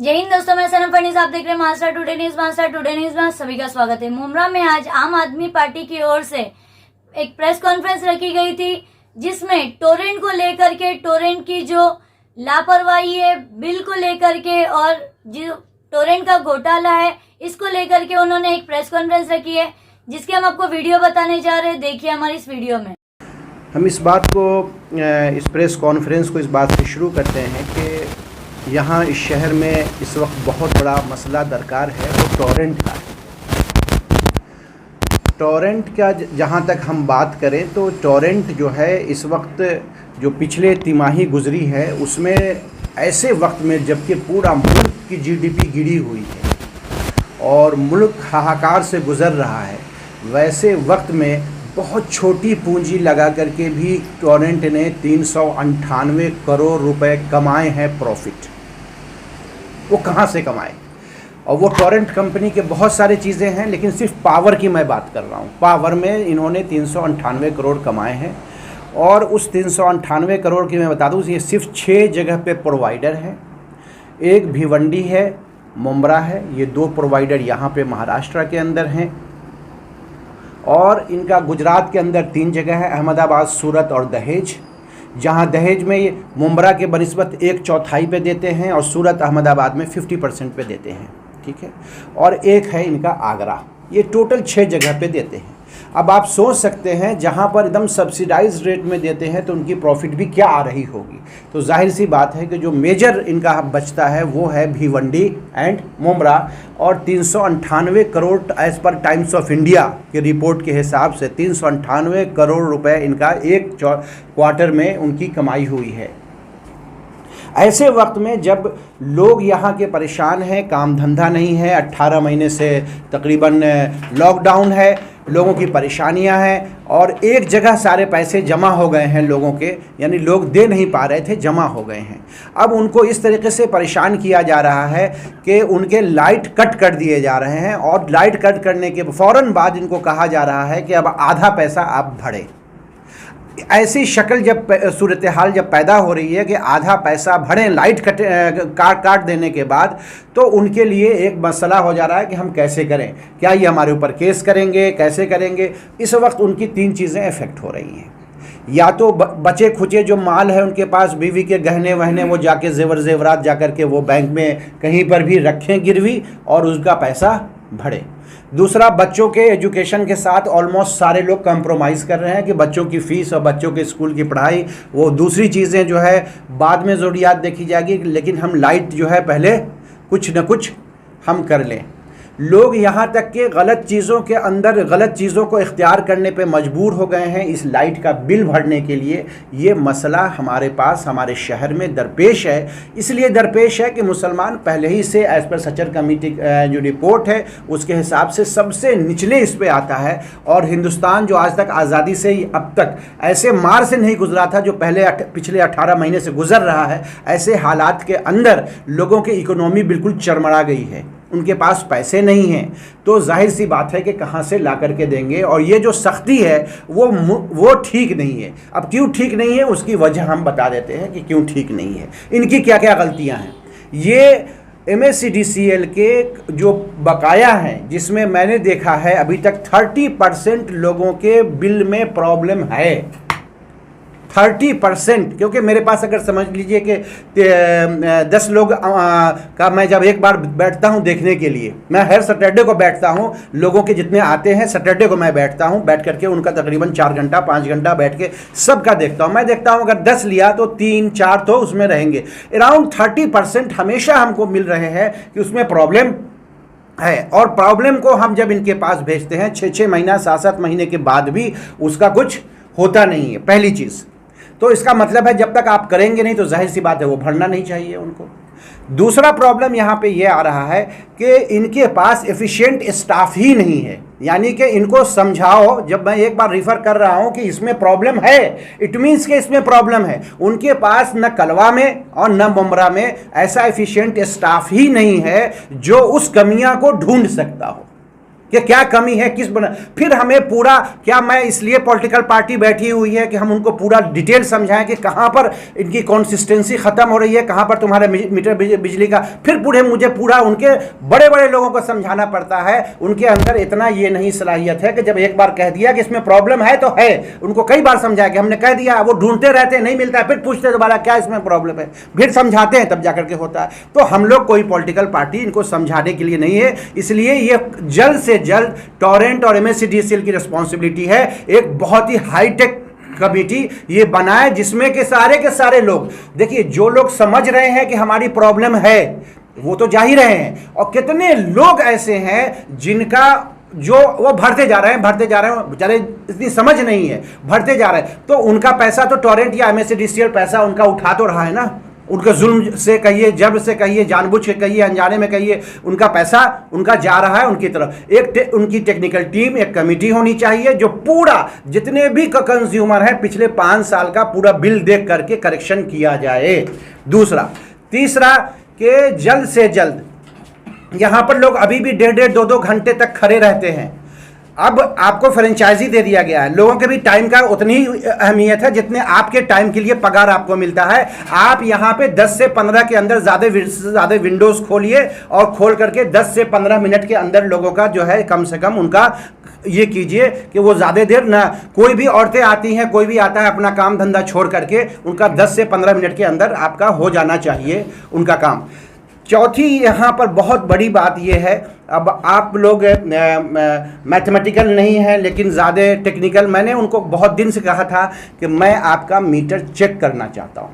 जय हिंद दोस्तों, मैं सनम फनीस, आप देख रहे हैं master today news. Master today news में सभी का स्वागत है। मुमरा में आज आम आदमी पार्टी की ओर से एक प्रेस कॉन्फ्रेंस रखी गई थी, जिसमें टोरेंट को लेकर के, टोरेंट की जो लापरवाही है बिल को लेकर के और जो टोरेंट का घोटाला है इसको लेकर के उन्होंने एक प्रेस कॉन्फ्रेंस रखी है, जिसके हम आपको वीडियो बताने जा रहे हैं। देखिए हमारी इस वीडियो में। हम इस बात को, इस प्रेस कॉन्फ्रेंस को इस बात से शुरू करते हैं कि यहाँ इस शहर में इस वक्त बहुत बड़ा मसला दरकार है, वो टोरेंट का है। टोरेंट का जहाँ तक हम बात करें तो टोरेंट जो है इस वक्त जो पिछले तिमाही गुजरी है उसमें ऐसे वक्त में जबकि पूरा मुल्क की जीडीपी गिरी हुई है और मुल्क हाहाकार से गुज़र रहा है, वैसे वक्त में बहुत छोटी पूंजी लगा करके भी टोरेंट ने 398 करोड़ रुपए कमाए हैं प्रॉफिट। वो कहाँ से कमाए? और वो टोरेंट कंपनी के बहुत सारे चीज़ें हैं, लेकिन सिर्फ पावर की मैं बात कर रहा हूँ। पावर में इन्होंने 398 करोड़ कमाए हैं और उस 398 करोड़ की मैं बता दूँ, ये सिर्फ 6 जगह पे प्रोवाइडर हैं। एक भिवंडी है, मुमरा है, ये 2 प्रोवाइडर यहाँ पे महाराष्ट्र के अंदर हैं और इनका गुजरात के अंदर 3 जगह है, अहमदाबाद, सूरत और दहेज। जहाँ दहेज में ये मुमरा के बनिस्बत 1/4 पे देते हैं और सूरत अहमदाबाद में 50% पे देते हैं, ठीक है। और एक है इनका आगरा। ये टोटल 6 जगह पे देते हैं। अब आप सोच सकते हैं जहाँ पर एकदम सब्सिडाइज रेट में देते हैं तो उनकी प्रॉफिट भी क्या आ रही होगी। तो जाहिर सी बात है कि जो मेजर इनका बचता है वो है भिवंडी एंड मुमरा, और 398 crore as per Times of India के रिपोर्ट के हिसाब से 398 करोड़ रुपए इनका एक क्वार्टर में उनकी कमाई हुई है। ऐसे वक्त में जब लोग यहाँ के परेशान हैं, काम धंधा नहीं है, 18 महीने से तकरीबन लॉकडाउन है, लोगों की परेशानियां हैं और एक जगह सारे पैसे जमा हो गए हैं लोगों के, यानी लोग दे नहीं पा रहे थे, जमा हो गए हैं। अब उनको इस तरीके से परेशान किया जा रहा है कि उनके लाइट कट कर दिए जा रहे हैं और लाइट कट करने के फ़ौरन बाद इनको कहा जा रहा है कि अब आधा पैसा आप भरें। ऐसी शक्ल जब सूरत हाल जब पैदा हो रही है कि आधा पैसा भरें लाइट काट देने के बाद, तो उनके लिए एक मसला हो जा रहा है कि हम कैसे करें, क्या ये हमारे ऊपर केस करेंगे, कैसे करेंगे। इस वक्त उनकी 3 चीज़ें इफ़ेक्ट हो रही हैं। या तो बचे खुचे जो माल है उनके पास, बीवी के गहने वहने, वो जाके जेवरात जा कर के वो बैंक में कहीं पर भी रखें गिरवी और उसका पैसा भरे। दूसरा, बच्चों के एजुकेशन के साथ ऑलमोस्ट सारे लोग कंप्रोमाइज़ कर रहे हैं कि बच्चों की फ़ीस और बच्चों के स्कूल की पढ़ाई, वो दूसरी चीज़ें जो है बाद में ज़रूरियात देखी जाएगी, लेकिन हम लाइट जो है पहले कुछ न कुछ हम कर लें। लोग यहाँ तक कि गलत चीज़ों के अंदर गलत चीज़ों को इख्तियार करने पे मजबूर हो गए हैं इस लाइट का बिल भरने के लिए। ये मसला हमारे पास, हमारे शहर में दरपेश है। इसलिए दरपेश है कि मुसलमान पहले ही से एज़ पर सचर कमेटी जो रिपोर्ट है उसके हिसाब से सबसे निचले इस पे आता है, और हिंदुस्तान जो आज तक आज़ादी से ही अब तक ऐसे मार से नहीं गुजरा था जो पिछले 18 महीने से गुजर रहा है। ऐसे हालात के अंदर लोगों की इकोनॉमी बिल्कुल चरमरा गई है, उनके पास पैसे नहीं हैं, तो जाहिर सी बात है कि कहाँ से ला करके देंगे। और ये जो सख्ती है वो ठीक नहीं है। अब क्यों ठीक नहीं है उसकी वजह हम बता देते हैं कि क्यों ठीक नहीं है, इनकी क्या क्या गलतियां हैं। ये MSCDCL के जो बकाया हैं, जिसमें मैंने देखा है अभी तक 30% लोगों के बिल में प्रॉब्लम है। 30%, क्योंकि मेरे पास अगर समझ लीजिए कि 10 लोग का मैं जब एक बार बैठता हूं देखने के लिए, मैं हर सैटरडे को बैठता हूं, लोगों के जितने आते हैं सैटरडे को मैं बैठता हूं, बैठ करके उनका तकरीबन 4 घंटा 5 घंटा बैठ के सबका देखता हूं। मैं देखता हूं अगर 10 लिया तो 3-4 तो उसमें रहेंगे। अराउंड 30% हमेशा हमको मिल रहे हैं कि उसमें प्रॉब्लम है, और प्रॉब्लम को हम जब इनके पास भेजते हैं 6-6 महीना 7-7 महीने के बाद भी उसका कुछ होता नहीं है। पहली चीज़ तो इसका मतलब है जब तक आप करेंगे नहीं तो जाहिर सी बात है वो भरना नहीं चाहिए उनको। दूसरा प्रॉब्लम यहाँ पे ये आ रहा है कि इनके पास एफिशिएंट स्टाफ ही नहीं है, यानी कि इनको समझाओ, जब मैं एक बार रिफ़र कर रहा हूँ कि इसमें प्रॉब्लम है, इट मीन्स कि इसमें प्रॉब्लम है। उनके पास न कलवा में और न मुमरा में ऐसा एफिशिएंट स्टाफ ही नहीं है जो उस कमियाँ को ढूंढ सकता हो। कि क्या कमी है, किस बना। फिर हमें पूरा, क्या मैं इसलिए पॉलिटिकल पार्टी बैठी हुई है कि हम उनको पूरा डिटेल समझाएं कि कहाँ पर इनकी कंसिस्टेंसी ख़त्म हो रही है, कहाँ पर तुम्हारे मीटर बिजली का। फिर पूरे मुझे पूरा उनके बड़े बड़े लोगों को समझाना पड़ता है। उनके अंदर इतना ये नहीं सलाहियत है कि जब एक बार कह दिया कि इसमें प्रॉब्लम है तो है, उनको कई बार समझाया कि हमने कह दिया, वो ढूंढते रहते हैं, नहीं मिलता है, फिर पूछते दोबारा क्या इसमें प्रॉब्लम है, फिर समझाते हैं, तब जाकर के होता है। तो हम लोग कोई पॉलिटिकल पार्टी इनको समझाने के लिए नहीं है, इसलिए ये जल्द से जल्द टोरेंट और MSCDCL की रिस्पॉन्सिबिलिटी है एक बहुत ही हाईटेक कमेटी ये बनाए, जिसमें के सारे लोग, देखिए जो लोग समझ रहे हैं कि हमारी प्रॉब्लम है वो तो जा ही रहे हैं, और कितने लोग ऐसे हैं जिनका जो वो भरते जा रहे हैं बेचारे, इतनी समझ नहीं है, भरते जा रहे हैं। तो उनका पैसा तो टोरेंट या MSCDCL पैसा उनका उठा तो रहा है ना, उनके जुल्म से कहिए, जबर से कहिए, जानबूझ के कहिए, अनजाने में कहिए, उनका पैसा उनका जा रहा है उनकी तरफ। उनकी टेक्निकल टीम, एक कमेटी होनी चाहिए जो पूरा जितने भी कंज्यूमर है पिछले 5 साल का पूरा बिल देख करके करेक्शन किया जाए। तीसरा कि जल्द से जल्द, यहाँ पर लोग अभी भी 1.5 2 घंटे तक खड़े रहते हैं। अब आपको फ्रेंचाइजी दे दिया गया है, लोगों के भी टाइम का उतनी ही अहमियत है जितने आपके टाइम के लिए पगार आपको मिलता है। आप यहाँ पे 10 से 15 के अंदर ज़्यादा विंडोज़ खोलिए और खोल करके 10 से 15 मिनट के अंदर लोगों का जो है कम से कम उनका ये कीजिए कि वो ज़्यादा देर ना, कोई भी औरतें आती हैं, कोई भी आता है अपना काम धंधा छोड़ करके, उनका 10 से 15 मिनट के अंदर आपका हो जाना चाहिए उनका काम। चौथी यहाँ पर बहुत बड़ी बात ये है, अब आप लोग मैथमेटिकल नहीं हैं लेकिन ज़्यादा टेक्निकल, मैंने उनको बहुत दिन से कहा था कि मैं आपका मीटर चेक करना चाहता हूँ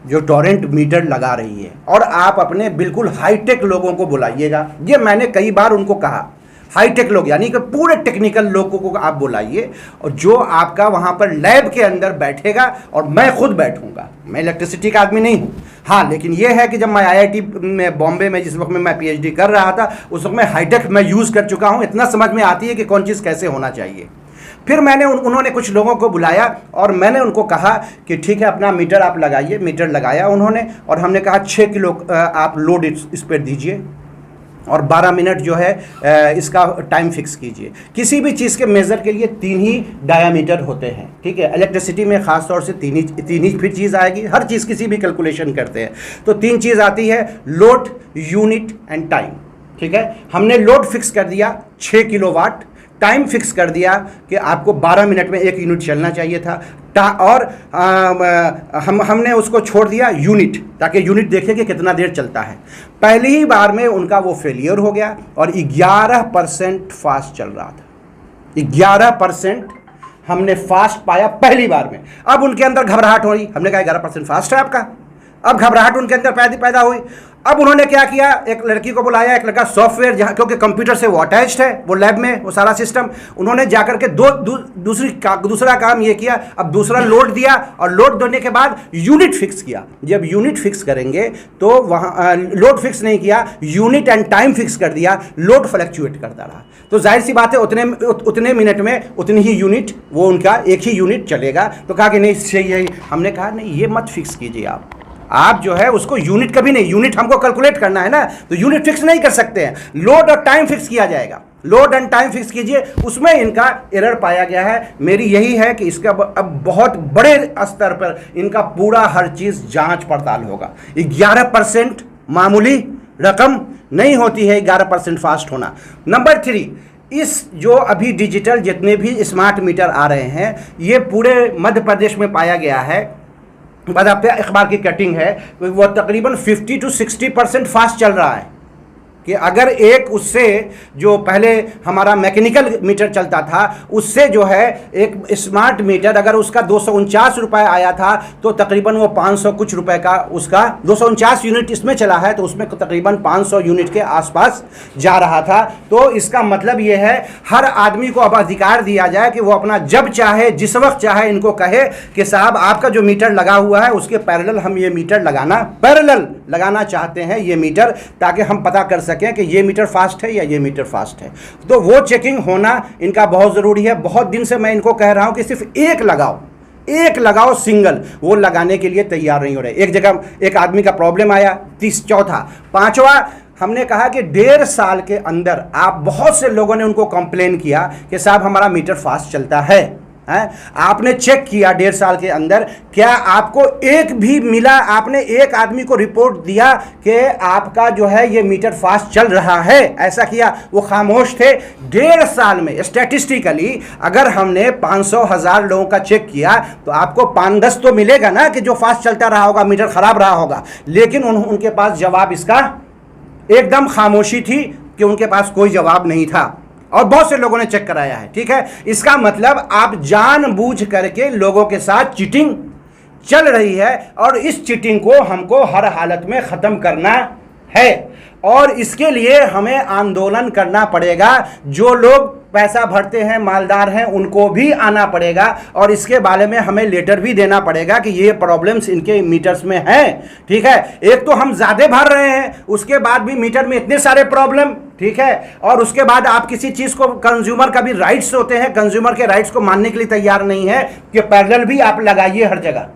जो टोरेंट मीटर लगा रही है, और आप अपने बिल्कुल हाईटेक लोगों को बुलाइएगा। ये मैंने कई बार उनको कहा, हाईटेक लोग यानी कि पूरे टेक्निकल लोगों को आप बुलाइए, और जो आपका वहाँ पर लैब के अंदर बैठेगा, और मैं खुद बैठूंगा, मैं इलेक्ट्रिसिटी का आदमी नहीं हूँ, हाँ, लेकिन ये है कि जब मैं IIT में बॉम्बे में जिस वक्त में मैं PhD कर रहा था, उस वक्त मैं हाईटेक मैं यूज़ कर चुका हूँ, इतना समझ में आती है कि कौन चीज़ कैसे होना चाहिए। फिर मैंने उन्होंने कुछ लोगों को बुलाया और मैंने उनको कहा कि ठीक है अपना मीटर आप लगाइए। मीटर लगाया उन्होंने, और हमने कहा 6 किलो आप लोड इस पर दीजिए और 12 मिनट जो है इसका टाइम फिक्स कीजिए। किसी भी चीज़ के मेज़र के लिए 3 ही डायामीटर होते हैं, ठीक है। इलेक्ट्रिसिटी में ख़ास तौर से 3 ही फिर चीज़ आएगी, हर चीज़ किसी भी कैलकुलेशन करते हैं तो 3 चीज़ आती है, लोड, यूनिट एंड टाइम, ठीक है। हमने लोड फिक्स कर दिया 6 किलोवाट, टाइम फिक्स कर दिया कि आपको 12 मिनट में 1 यूनिट चलना चाहिए था, और हमने उसको छोड़ दिया यूनिट, ताकि यूनिट देखें कि कितना देर चलता है। पहली ही बार में उनका वो फेलियर हो गया और 11% फास्ट चल रहा था। 11% हमने फास्ट पाया पहली बार में। अब उनके अंदर घबराहट हो रही, हमने कहा 11% फास्ट है आपका, अब घबराहट उनके अंदर पैदा हुई। अब उन्होंने क्या किया, एक लड़की को बुलाया, एक लड़का सॉफ्टवेयर, जहाँ क्योंकि कंप्यूटर से वो अटैच्ड है वो लैब में वो सारा सिस्टम, उन्होंने जाकर के दूसरा काम ये किया, अब दूसरा लोड दिया और लोड देने के बाद यूनिट फिक्स किया। जब यूनिट फिक्स करेंगे तो वहाँ लोड फिक्स नहीं किया, यूनिट एंड टाइम फिक्स कर दिया, लोड फ्लक्चुएट करता रहा। तो जाहिर सी बात है उतने मिनट में उतनी ही यूनिट, वो उनका एक ही यूनिट चलेगा। तो कहा कि नहीं सही है, हमने कहा नहीं ये मत फिक्स कीजिए आप जो है उसको यूनिट कभी नहीं, यूनिट हमको कैलकुलेट करना है ना, तो यूनिट फिक्स नहीं कर सकते हैं, लोड और टाइम फिक्स किया जाएगा। लोड एंड टाइम फिक्स कीजिए, उसमें इनका एरर पाया गया है। मेरी यही है कि इसका अब बहुत बड़े स्तर पर इनका पूरा हर चीज़ जांच पड़ताल होगा। 11% मामूली रकम नहीं होती है 11% फास्ट होना। नंबर 3, इस जो अभी डिजिटल जितने भी स्मार्ट मीटर आ रहे हैं, ये पूरे मध्य प्रदेश में पाया गया है, बाद आप अखबार की कटिंग है, वो तकरीबन 50 to 60% फास्ट चल रहा है। कि अगर एक उससे जो पहले हमारा मैकेनिकल मीटर चलता था, उससे जो है एक स्मार्ट मीटर अगर उसका 249 रुपये आया था तो तकरीबन वो 500 कुछ रुपए का, उसका 249 यूनिट इसमें चला है तो उसमें तकरीबन 500 यूनिट के आसपास जा रहा था। तो इसका मतलब ये है हर आदमी को अब अधिकार दिया जाए कि वो अपना जब चाहे जिस वक्त चाहे इनको कहे कि साहब आपका जो मीटर लगा हुआ है उसके पैरेलल हम ये मीटर लगाना चाहते हैं, ये मीटर, ताकि हम पता कर सकें कि ये मीटर फास्ट है या ये मीटर फास्ट है। तो वो चेकिंग होना इनका बहुत ज़रूरी है। बहुत दिन से मैं इनको कह रहा हूं कि सिर्फ एक लगाओ सिंगल, वो लगाने के लिए तैयार नहीं हो रहे। एक जगह एक आदमी का प्रॉब्लम आया, 30, चौथा, पांचवा हमने कहा कि 1.5 साल के अंदर आप, बहुत से लोगों ने उनको कंप्लेन किया कि साहब हमारा मीटर फास्ट चलता है, आपने चेक किया 1.5 साल के अंदर, क्या आपको एक भी मिला? आपने एक आदमी को रिपोर्ट दिया कि आपका जो है ये मीटर फास्ट चल रहा है? ऐसा किया? वो खामोश थे। 1.5 साल में स्टैटिस्टिकली अगर हमने 500,000 लोगों का चेक किया तो आपको 5-10 तो मिलेगा ना कि जो फास्ट चलता रहा होगा, मीटर खराब रहा होगा। लेकिन उनके पास जवाब इसका एकदम खामोशी थी कि उनके पास कोई जवाब नहीं था, और बहुत से लोगों ने चेक कराया है। ठीक है, इसका मतलब आप जानबूझ करके लोगों के साथ चीटिंग चल रही है, और इस चीटिंग को हमको हर हालत में ख़त्म करना है, और इसके लिए हमें आंदोलन करना पड़ेगा। जो लोग पैसा भरते हैं, मालदार हैं, उनको भी आना पड़ेगा, और इसके बारे में हमें लेटर भी देना पड़ेगा कि ये प्रॉब्लम्स इनके मीटर्स में हैं। ठीक है, एक तो हम ज़्यादा भर रहे हैं, उसके बाद भी मीटर में इतने सारे प्रॉब्लम। ठीक है, और उसके बाद आप किसी चीज़ को, कंज्यूमर का भी राइट्स होते हैं, कंज्यूमर के राइट्स को मानने के लिए तैयार नहीं है कि पैरेलल भी आप लगाइए हर जगह।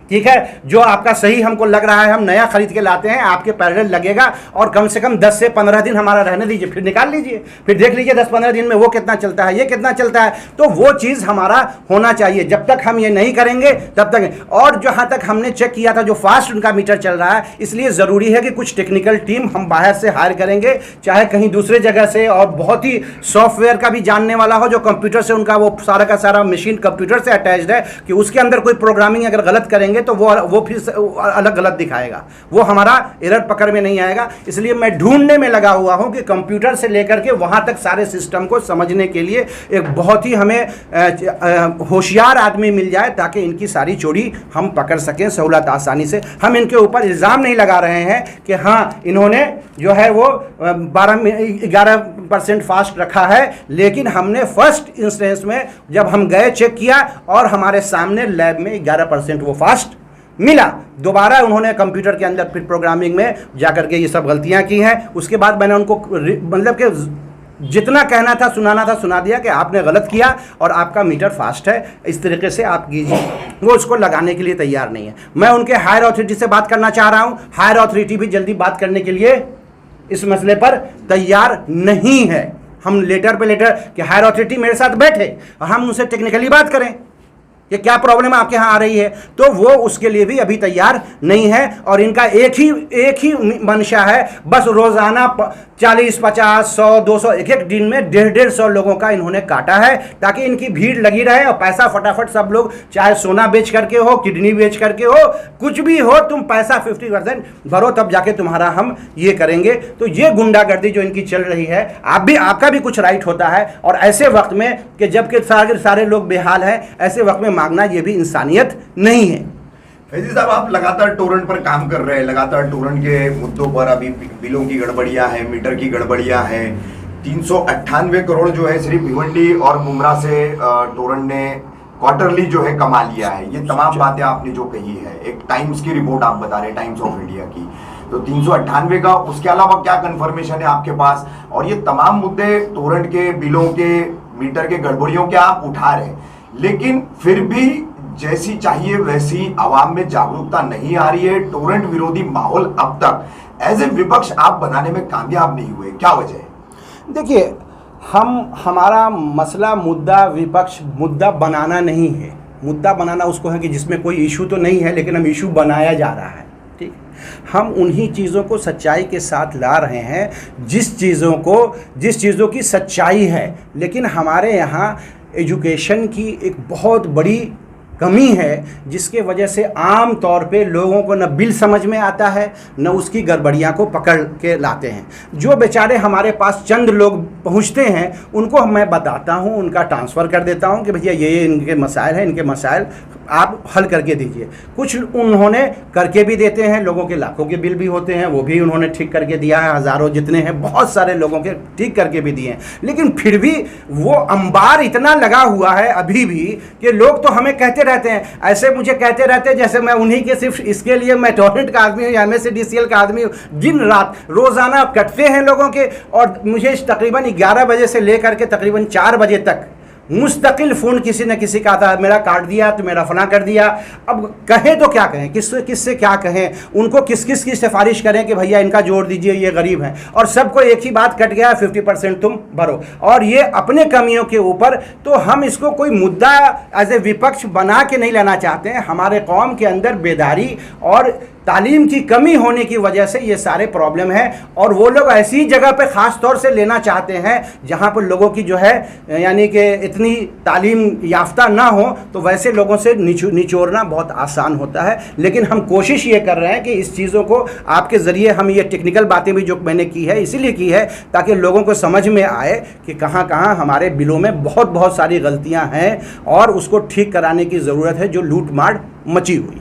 ठीक है, जो आपका सही हमको लग रहा है, हम नया खरीद के लाते हैं, आपके पैरेलल लगेगा, और कम से कम 10 से 15 दिन हमारा रहने दीजिए, फिर निकाल लीजिए, फिर देख लीजिए 10-15 दिन में वो कितना चलता है, ये कितना चलता है। तो वो चीज़ हमारा होना चाहिए। जब तक हम ये नहीं करेंगे तब तक, और जहाँ तक हमने चेक किया था जो फास्ट उनका मीटर चल रहा है, इसलिए ज़रूरी है कि कुछ टेक्निकल टीम हम बाहर से हायर करेंगे, चाहे कहीं दूसरे जगह से, और बहुत ही सॉफ्टवेयर का भी जानने वाला हो, जो कंप्यूटर से, उनका वो सारा का सारा मशीन कंप्यूटर से अटैच्ड है, कि उसके अंदर कोई प्रोग्रामिंग अगर गलत करेंगे तो वो फिर अलग गलत दिखाएगा, वो हमारा एरर पकड़ में नहीं आएगा। इसलिए मैं ढूंढने में लगा हुआ हूं कि कंप्यूटर से लेकर के वहां तक सारे सिस्टम को समझने के लिए एक बहुत ही हमें होशियार आदमी मिल जाए, ताकि इनकी सारी चोरी हम पकड़ सकें सहूलत आसानी से। हम इनके ऊपर इल्ज़ाम नहीं लगा रहे हैं कि हाँ इन्होंने जो है वो 11% फास्ट रखा है, लेकिन हमने फर्स्ट इंस्टेंस में जब हम गए चेक किया, और हमारे सामने लैब में 11% वो फास्ट मिला। दोबारा उन्होंने कंप्यूटर के अंदर फिर प्रोग्रामिंग में जाकर के ये सब गलतियां की हैं। उसके बाद मैंने उनको मतलब कि जितना कहना था, सुनाना था, सुना दिया कि आपने गलत किया और आपका मीटर फास्ट है, इस तरीके से आप कीजिए। वो उसको लगाने के लिए तैयार नहीं है। मैं उनके हायर अथॉरिटी से बात करना चाह रहा हूँ, हायर अथॉरिटी भी जल्दी बात करने के लिए इस मसले पर तैयार नहीं है। हम लेटर पे लेटर कि हायर अथॉरिटी मेरे साथ बैठे और हम उनसे टेक्निकली बात करें कि क्या प्रॉब्लम आपके यहाँ आ रही है, तो वो उसके लिए भी अभी तैयार नहीं है। और इनका एक ही मंशा है, बस रोज़ाना 40, 50, 100, 200, एक दिन में 150 लोगों का इन्होंने काटा है, ताकि इनकी भीड़ लगी रहे और पैसा फटाफट सब लोग, चाहे सोना बेच करके हो, किडनी बेच करके हो, कुछ भी हो, तुम पैसा 50% भरो, तब जाके तुम्हारा हम ये करेंगे। तो ये गुंडागर्दी जो इनकी चल रही है, आपका भी कुछ राइट होता है। और ऐसे वक्त में कि जबकि सारे लोग बेहाल हैं, ऐसे वक्त में मांगना ये भी इंसानियत नहीं है। फैजी साहब, आप लगातार टोरेंट पर काम कर रहे हैं, लगातार टोरेंट के मुद्दों पर, अभी बिलों की गड़बड़ियां हैं, मीटर की गड़बड़ियां हैं। 398 करोड़ जो है सिर्फ भिवंडी और मुमरा से टोरेंट ने क्वार्टरली जो है कमा लिया है। ये तमाम बातें आपने जो कही है, एक टाइम्स की रिपोर्ट आप बता रहे, टाइम्स ऑफ इंडिया की, तो 398 का, उसके अलावा क्या कंफर्मेशन है आपके पास? और ये तमाम मुद्दे टोरेंट के बिलों के, मीटर के गड़बड़ियों के आप उठा रहे हैं, लेकिन फिर भी जैसी चाहिए वैसी आवाम में जागरूकता नहीं आ रही है। टोरेंट विरोधी माहौल अब तक एज ए विपक्ष आप बनाने में कामयाब नहीं हुए, क्या वजह है? देखिए, हमारा मसला विपक्ष मुद्दा बनाना नहीं है। मुद्दा बनाना उसको है कि जिसमें कोई इशू तो नहीं है, लेकिन हम इशू बनाया जा रहा है। ठीक, हम उन्हीं चीज़ों को सच्चाई के साथ ला रहे हैं जिस चीज़ों की सच्चाई है। लेकिन हमारे यहाँ एजुकेशन की एक बहुत बड़ी कमी है, जिसके वजह से आम तौर पे लोगों को न बिल समझ में आता है, न उसकी गड़बड़ियाँ को पकड़ के लाते हैं। जो बेचारे हमारे पास चंद लोग पहुँचते हैं, उनको मैं बताता हूँ, उनका ट्रांसफ़र कर देता हूँ कि भैया ये इनके मसाइल हैं, इनके मसाइल आप हल करके दीजिए। कुछ उन्होंने करके भी देते हैं, लोगों के लाखों के बिल भी होते हैं, वो भी उन्होंने ठीक करके दिया है, हज़ारों जितने हैं, बहुत सारे लोगों के ठीक करके भी दिए हैं। लेकिन फिर भी वो अंबार इतना लगा हुआ है अभी भी कि लोग तो हमें कहते रहते हैं, ऐसे मुझे कहते रहते हैं जैसे मैं उन्हीं के सिर्फ इसके लिए मैं टोरेंट का आदमी हूँ या MSCDCL का आदमी हूँ। दिन रात रोज़ाना कटते हैं लोगों के, और मुझे तकरीबन 11 बजे से लेकर के तकरीबन 4 बजे तक मुस्तकिल फ़ोन किसी न किसी का आता है, मेरा काट दिया तो मेरा फला कर दिया। अब कहें तो क्या कहें, किससे क्या कहें, उनको किस किस की सिफारिश करें कि भैया इनका जोड़ दीजिए, ये गरीब हैं, और सबको एक ही बात कट गया, 50% तुम भरो, और ये अपने कमियों के ऊपर। तो हम इसको कोई मुद्दा एज ए विपक्ष बना के नहीं लेना चाहते हैं। हमारे कौम के अंदर बेदारी और तालीम की कमी होने की वजह से ये सारे प्रॉब्लम है, और वो लोग ऐसी जगह पे ख़ास तौर से लेना चाहते हैं जहाँ पर लोगों की जो है यानी कि इतनी तालीम याफ्ता ना हो, तो वैसे लोगों से निचोड़ना बहुत आसान होता है। लेकिन हम कोशिश ये कर रहे हैं कि इस चीज़ों को आपके ज़रिए, हम ये टेक्निकल बातें भी जो मैंने की है इसीलिए की है ताकि लोगों को समझ में आए कि कहाँ कहाँ हमारे बिलों में बहुत सारी गलतियाँ हैं और उसको ठीक कराने की ज़रूरत है जो लूट मार मची हुई है।